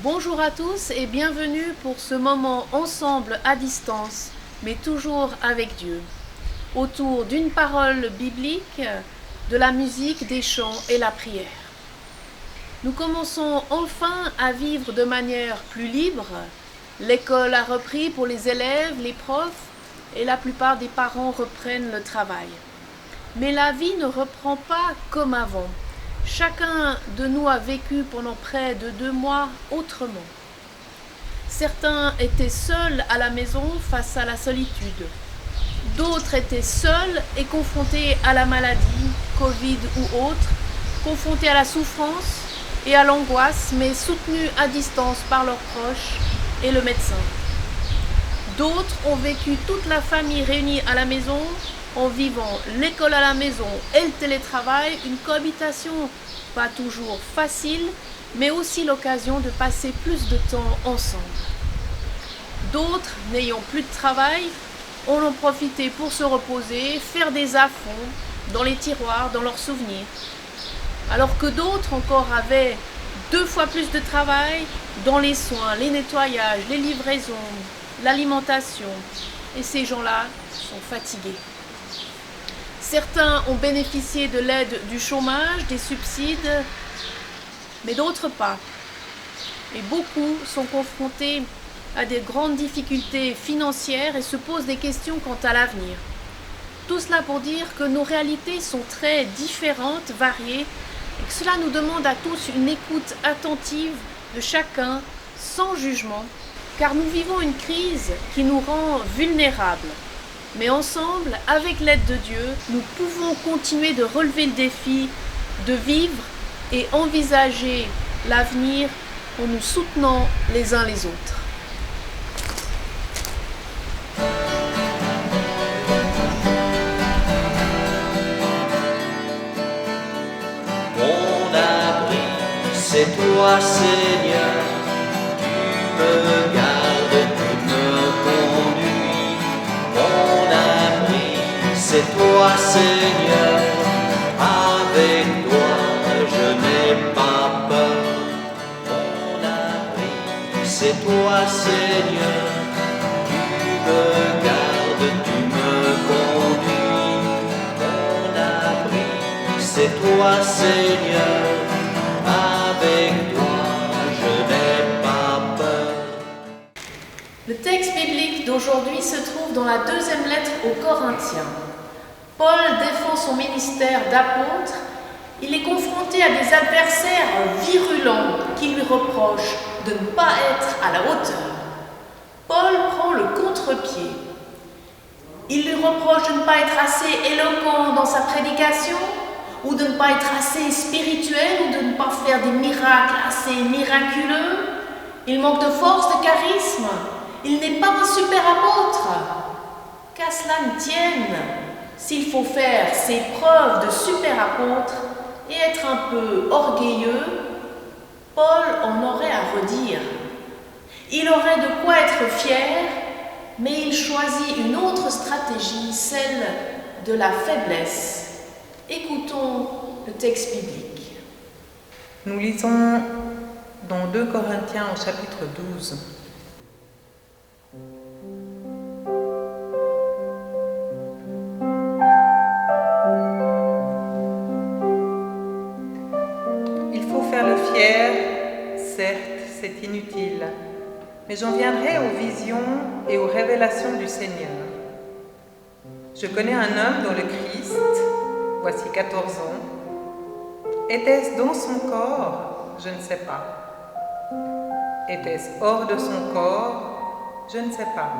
Bonjour à tous et bienvenue pour ce moment ensemble à distance, mais toujours avec Dieu, autour d'une parole biblique, de la musique, des chants et la prière. Nous commençons enfin à vivre de manière plus libre. L'école a repris pour les élèves, les profs et la plupart des parents reprennent le travail. Mais la vie ne reprend pas comme avant. Chacun de nous a vécu pendant près de 2 mois autrement. Certains étaient seuls à la maison face à la solitude. D'autres étaient seuls et confrontés à la maladie, Covid ou autre, confrontés à la souffrance et à l'angoisse, mais soutenus à distance par leurs proches et le médecin. D'autres ont vécu toute la famille réunie à la maison, en vivant l'école à la maison et le télétravail, une cohabitation pas toujours facile, mais aussi l'occasion de passer plus de temps ensemble. D'autres, n'ayant plus de travail, en ont profité pour se reposer, faire des affaires dans les tiroirs, dans leurs souvenirs. Alors que d'autres encore avaient 2 fois plus de travail dans les soins, les nettoyages, les livraisons, l'alimentation. Et ces gens-là sont fatigués. Certains ont bénéficié de l'aide du chômage, des subsides, mais d'autres pas. Et beaucoup sont confrontés à des grandes difficultés financières et se posent des questions quant à l'avenir. Tout cela pour dire que nos réalités sont très différentes, variées, et que cela nous demande à tous une écoute attentive de chacun, sans jugement, car nous vivons une crise qui nous rend vulnérables. Mais ensemble, avec l'aide de Dieu, nous pouvons continuer de relever le défi, de vivre et envisager l'avenir en nous soutenant les uns les autres. Mon abri, c'est toi, Seigneur, tu me gardes, tu me conduis. Mon abri, c'est toi, Seigneur, avec toi je n'ai pas peur. Mon abri, c'est toi, Seigneur, tu me gardes, tu me conduis. Mon abri, c'est toi, Seigneur, avec toi je n'ai pas peur. Le texte biblique d'aujourd'hui se trouve dans la 2e lettre aux Corinthiens. Paul défend son ministère d'apôtre. Il est confronté à des adversaires virulents qui lui reprochent de ne pas être à la hauteur. Paul prend le contre-pied. Il lui reproche de ne pas être assez éloquent dans sa prédication, ou de ne pas être assez spirituel, ou de ne pas faire des miracles assez miraculeux. Il manque de force, de charisme. Il n'est pas un super apôtre. Qu'à cela ne tienne, s'il faut faire ses preuves de super apôtre et être un peu orgueilleux, Paul en aurait à redire. Il aurait de quoi être fier, mais il choisit une autre stratégie, celle de la faiblesse. Écoutons le texte biblique. Nous lisons dans 2 Corinthiens au chapitre 12. Il faut faire le fier, certes, c'est inutile, mais j'en viendrai aux visions et aux révélations du Seigneur. Je connais un homme dans le Christ, voici 14 ans. Était-ce dans son corps? Je ne sais pas. Était-ce hors de son corps? Je ne sais pas.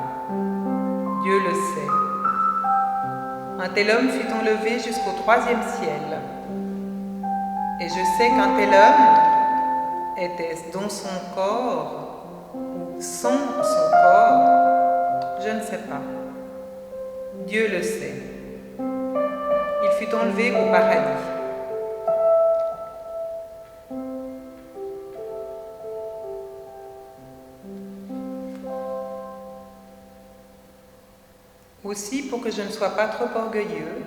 Dieu le sait. Un tel homme fut enlevé jusqu'au 3e ciel. Et je sais qu'un tel homme, était-ce dans son corps ou sans son corps? Je ne sais pas. Dieu le sait. Il fut enlevé au paradis. Aussi, pour que je ne sois pas trop orgueilleux,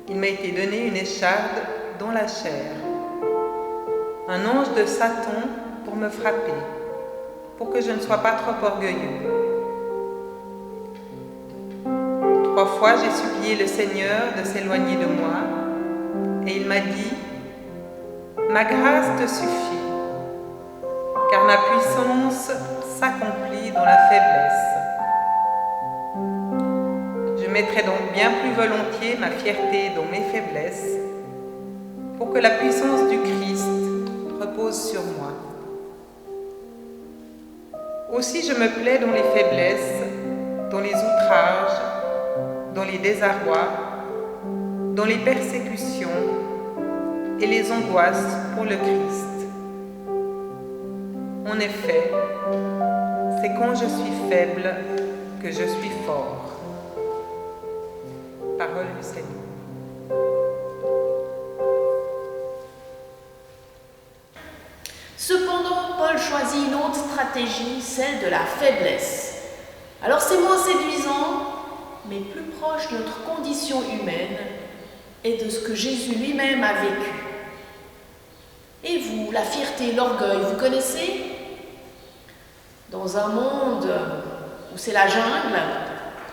il m'a été donné une écharde dans la chair, un ange de Satan pour me frapper, pour que je ne sois pas trop orgueilleux. 3 fois, j'ai supplié le Seigneur de s'éloigner de moi, et il m'a dit, « Ma grâce te suffit, car ma puissance s'accomplit dans la faiblesse. » Je mettrai donc bien plus volontiers ma fierté dans mes faiblesses, pour que la puissance du Christ repose sur moi. Aussi je me plais dans les faiblesses, dans les outrages, dans les désarrois, dans les persécutions et les angoisses pour le Christ. En effet, c'est quand je suis faible que je suis fort. Parole du Seigneur. Cependant, Paul choisit une autre stratégie, celle de la faiblesse. Alors c'est moins séduisant, mais plus proche de notre condition humaine et de ce que Jésus lui-même a vécu. Et vous, la fierté, l'orgueil, vous connaissez ? Dans un monde où c'est la jungle,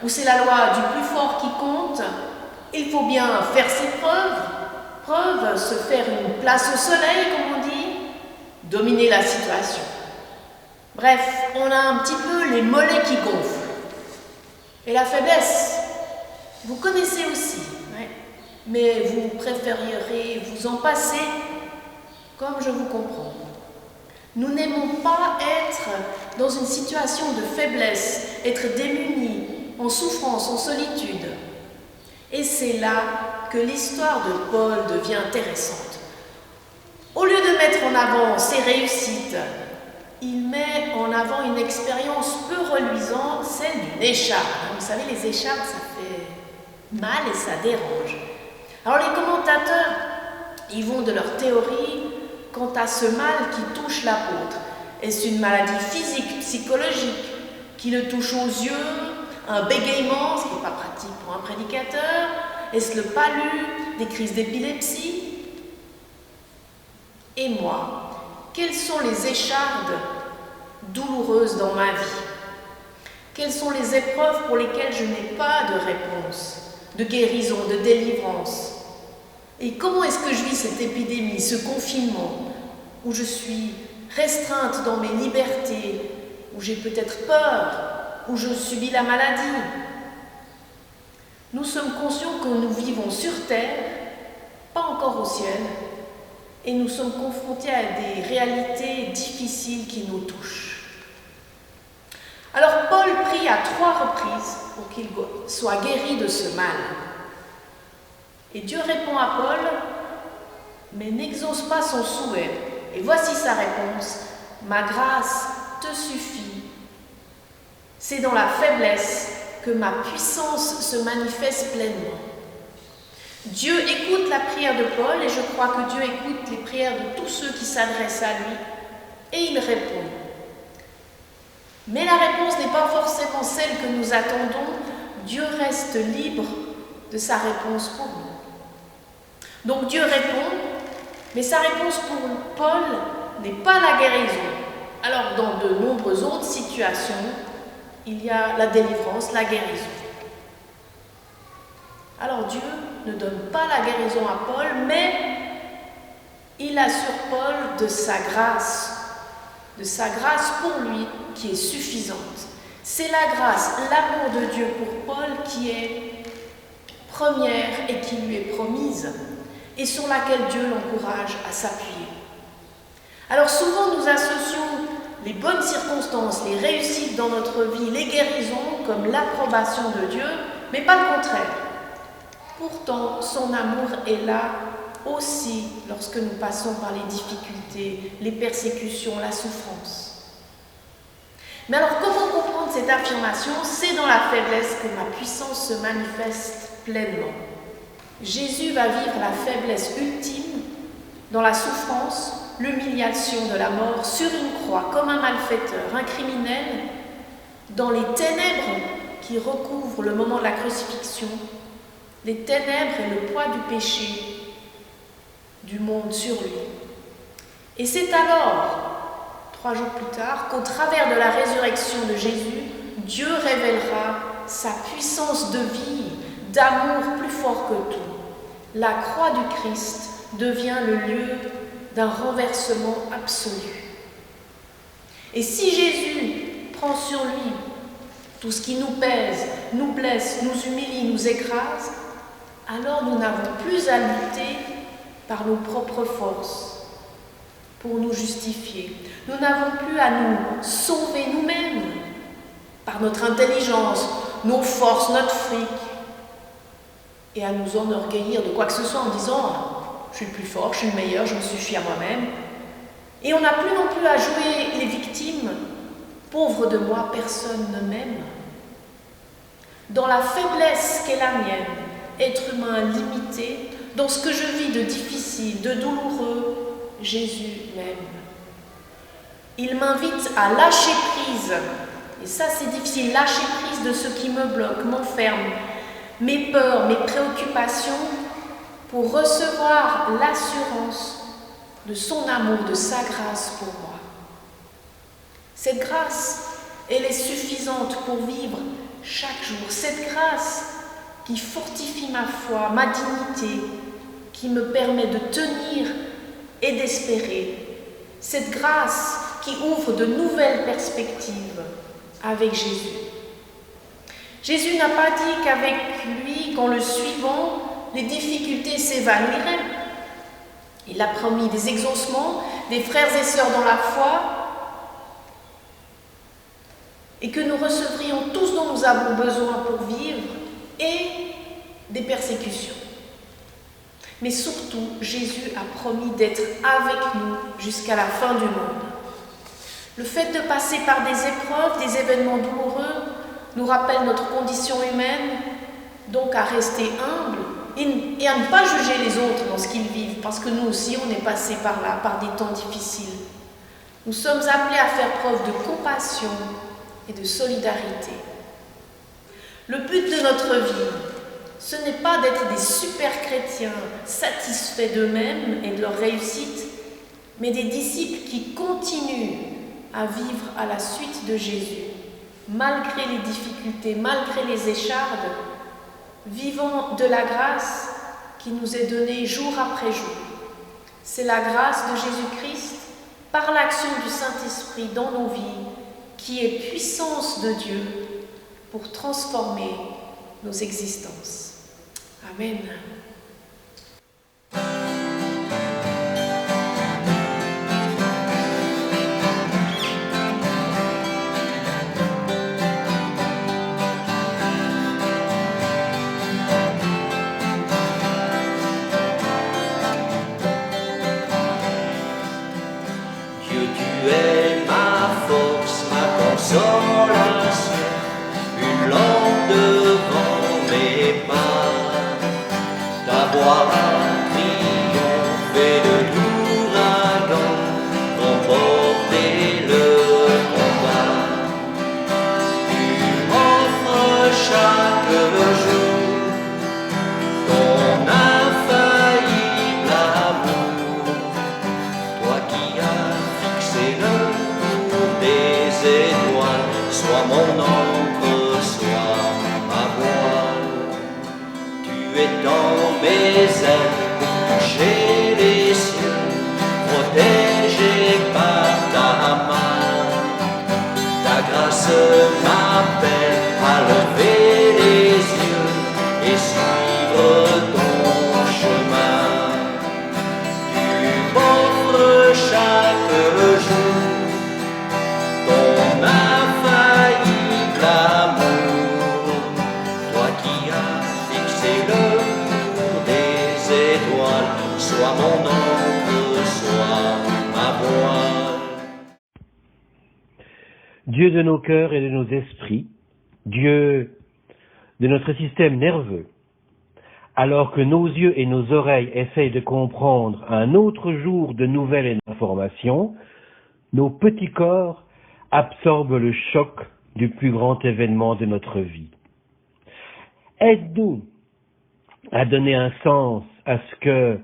où c'est la loi du plus fort qui compte, il faut bien faire ses preuves, se faire une place au soleil, comme on dit, dominer la situation. Bref, on a un petit peu les mollets qui gonflent. Et la faiblesse, vous connaissez aussi, ouais. Mais vous préférerez vous en passer, comme je vous comprends. Nous n'aimons pas être dans une situation de faiblesse, être démunis, en souffrance, en solitude. Et c'est là que l'histoire de Paul devient intéressante. Au lieu de mettre en avant ses réussites, il met en avant une expérience peu reluisante, celle d'une écharpe. Vous savez, les écharpes, ça fait mal et ça dérange. Alors les commentateurs, ils vont de leur théorie quant à ce mal qui touche l'apôtre. Est-ce une maladie physique, psychologique, qui le touche aux yeux, un bégaiement, ce qui n'est pas pratique pour un prédicateur? Est-ce le palu, des crises d'épilepsie? Et moi, quelles sont les échardes douloureuses dans ma vie? Quelles sont les épreuves pour lesquelles je n'ai pas de réponse, de guérison, de délivrance? Et comment est-ce que je vis cette épidémie, ce confinement, où je suis restreinte dans mes libertés, où j'ai peut-être peur, où je subis la maladie? Nous sommes conscients que nous vivons sur terre, pas encore au ciel, et nous sommes confrontés à des réalités difficiles qui nous touchent. Alors Paul prie à 3 reprises pour qu'il soit guéri de ce mal. Et Dieu répond à Paul, mais n'exauce pas son souhait. Et voici sa réponse, « Ma grâce te suffit. C'est dans la faiblesse que ma puissance se manifeste pleinement. » Dieu écoute la prière de Paul et je crois que Dieu écoute les prières de tous ceux qui s'adressent à lui et il répond. Mais la réponse n'est pas forcément celle que nous attendons. Dieu reste libre de sa réponse pour nous. Donc Dieu répond, mais sa réponse pour Paul n'est pas la guérison. Alors dans de nombreuses autres situations, il y a la délivrance, la guérison. Alors Dieu ne donne pas la guérison à Paul, mais il assure Paul de sa grâce pour lui qui est suffisante. C'est la grâce, l'amour de Dieu pour Paul qui est première et qui lui est promise et sur laquelle Dieu l'encourage à s'appuyer. Alors souvent nous associons les bonnes circonstances, les réussites dans notre vie, les guérisons comme l'approbation de Dieu, mais pas le contraire. Pourtant, son amour est là aussi lorsque nous passons par les difficultés, les persécutions, la souffrance. Mais alors, comment comprendre cette affirmation? C'est dans la faiblesse que ma puissance se manifeste pleinement. Jésus va vivre la faiblesse ultime dans la souffrance, l'humiliation de la mort sur une croix, comme un malfaiteur, un criminel, dans les ténèbres qui recouvrent le moment de la crucifixion, les ténèbres et le poids du péché du monde sur lui. Et c'est alors, 3 jours plus tard, qu'au travers de la résurrection de Jésus, Dieu révélera sa puissance de vie, d'amour plus fort que tout. La croix du Christ devient le lieu d'un renversement absolu. Et si Jésus prend sur lui tout ce qui nous pèse, nous blesse, nous humilie, nous écrase, alors nous n'avons plus à lutter par nos propres forces pour nous justifier. Nous n'avons plus à nous sauver nous-mêmes par notre intelligence, nos forces, notre fric, et à nous enorgueillir de quoi que ce soit en disant « je suis le plus fort, je suis le meilleur, je me suffis à moi-même ». Et on n'a plus non plus à jouer les victimes. Pauvre de moi, personne ne m'aime. Dans la faiblesse qu'est la mienne, être humain limité, dans ce que je vis de difficile, de douloureux, Jésus m'aime. Il m'invite à lâcher prise, et ça c'est difficile, lâcher prise de ce qui me bloque, m'enferme, mes peurs, mes préoccupations, pour recevoir l'assurance de son amour, de sa grâce pour moi. Cette grâce, elle est suffisante pour vivre chaque jour. Cette grâce qui fortifie ma foi, ma dignité, qui me permet de tenir et d'espérer. Cette grâce qui ouvre de nouvelles perspectives avec Jésus. Jésus n'a pas dit qu'avec lui, qu'en le suivant, les difficultés s'évanouiraient. Il a promis des exaucements, des frères et sœurs dans la foi, et que nous recevrions tout ce dont nous avons besoin pour vivre, et des persécutions. Mais surtout, Jésus a promis d'être avec nous jusqu'à la fin du monde. Le fait de passer par des épreuves, des événements douloureux, nous rappelle notre condition humaine, donc à rester humble et à ne pas juger les autres dans ce qu'ils vivent, parce que nous aussi, on est passé par là, par des temps difficiles. Nous sommes appelés à faire preuve de compassion et de solidarité. Le but de notre vie, ce n'est pas d'être des super chrétiens satisfaits d'eux-mêmes et de leur réussite, mais des disciples qui continuent à vivre à la suite de Jésus, malgré les difficultés, malgré les échardes, vivant de la grâce qui nous est donnée jour après jour. C'est la grâce de Jésus-Christ, par l'action du Saint-Esprit dans nos vies, qui est puissance de Dieu pour transformer nos existences. Amen. Dieu, tu es ma force, ma consolation, une lampe devant mes pas. Ta voix a triomphé de l'ouragan, remporté le combat. Tu m'offres chaque jour ton infaillible amour, toi qui as fixé le cours des étoiles, sois mon encre, sois ma voile. Tu es dans mes ailes pour toucher les cieux, protégé par ta main. Ta grâce m'appelle à lever les yeux et suivre ton chemin. Tu m'offres chaque jour ton infaillible amour, toi qui as fixé le cours des étoiles, sois mon encre, sois ma voile. Dieu de nos cœurs et de nos esprits, Dieu de notre système nerveux, alors que nos yeux et nos oreilles essayent de comprendre un autre jour de nouvelles et d'informations, nos petits corps absorbent le choc du plus grand événement de notre vie. Aide-nous à donner un sens à ce que,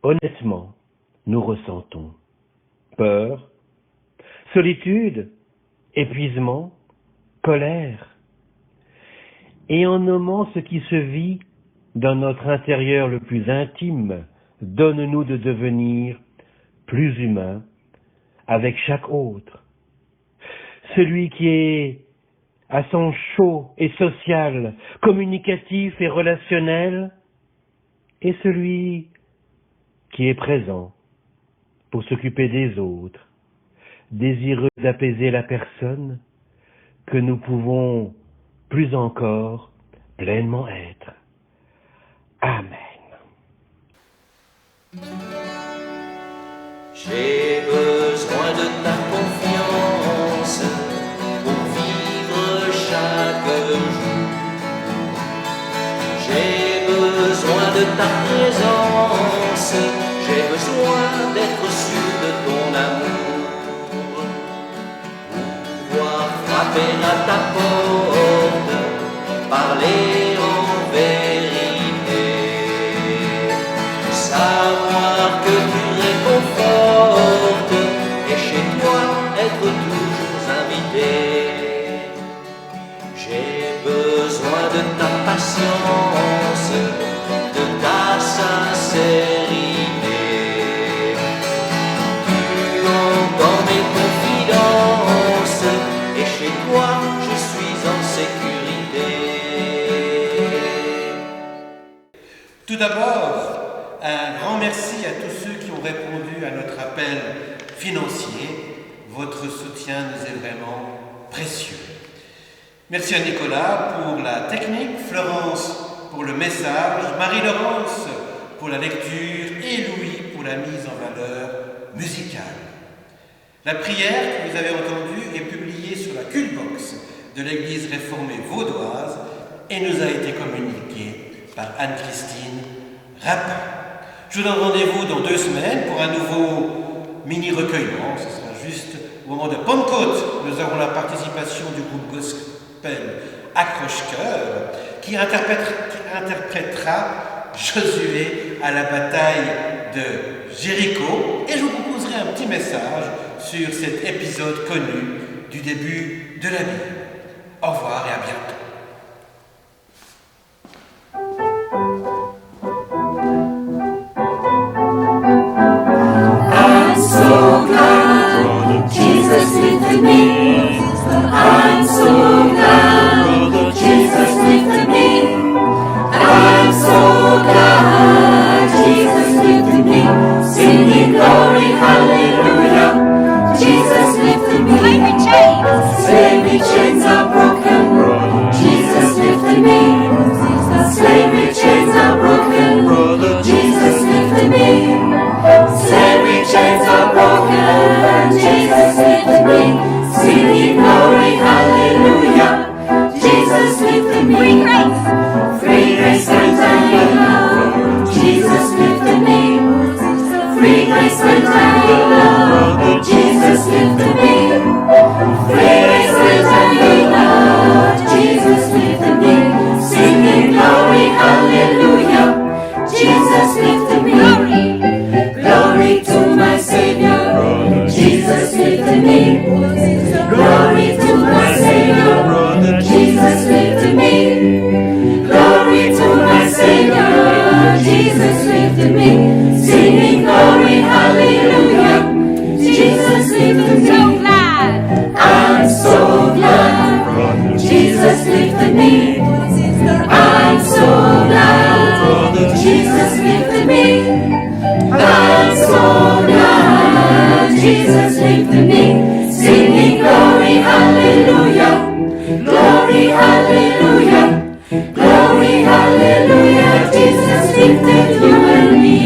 honnêtement, nous ressentons. Peur, solitude, épuisement, colère. Et en nommant ce qui se vit dans notre intérieur le plus intime, donne-nous de devenir plus humain avec chaque autre. Celui qui est à son chaud et social, communicatif et relationnel, et celui qui est présent pour s'occuper des autres, désireux d'apaiser la personne que nous pouvons plus encore pleinement être. Amen. J'ai besoin de ta confiance pour vivre chaque jour. J'ai besoin de ta présence, j'ai besoin d'être sûr de ton amour. Pouvoir frapper à ta porte, parler en vérité, savoir que tu réconfortes et chez toi être toujours invité. J'ai besoin de ta patience, de ta sincérité. Tu entends mes confidences et chez toi je suis en sécurité. Tout d'abord, un grand merci à tous ceux qui ont répondu à notre appel financier. Votre soutien nous est vraiment précieux. Merci à Nicolas pour la technique, Florence pour le message, Marie-Laurence pour la lecture et Louis pour la mise en valeur musicale. La prière que vous avez entendue est publiée sur la Cultbox de l'Église réformée vaudoise et nous a été communiquée par Anne-Christine Rapin. Je vous donne rendez-vous dans 2 semaines pour un nouveau mini-recueillement. Ce sera juste au moment de Pentecôte. Nous aurons la participation du groupe gospel Accroche-Cœur qui interprétera Josué à la bataille de Jéricho. Et je vous proposerai un petit message sur cet épisode connu du début de la Bible. Au revoir et à bientôt. I'm so glad Jesus lifted me. I'm so glad Jesus lifted me. I'm so glad Jesus lifted me. Singing glory, hallelujah. Jesus lifted me. Slavery chains are broken. Jesus lifted me. Slavery chains are broken. Jesus lifted me. Slavery chains are broken. Jesus lifted me. Singing glory, hallelujah. Jesus lifted me. Free grace and love. Jesus lifted me. Free grace and love. Jesus lifted me. Free grace and love. Jesus lifted me. Singing glory, hallelujah. Jesus lifted me. Glory to my Savior. Jesus lifted me. Glory to my Savior. Jesus lifted me. Glory to my Savior. Jesus lifted me. Singing glory, hallelujah. Jesus lifted me. I'm so glad Jesus lifted me. I'm so glad Jesus lifted me. I'm so glad Jesus lifted me. Singing glory, hallelujah. Glory, hallelujah. Glory, hallelujah. Jesus lifted you and me.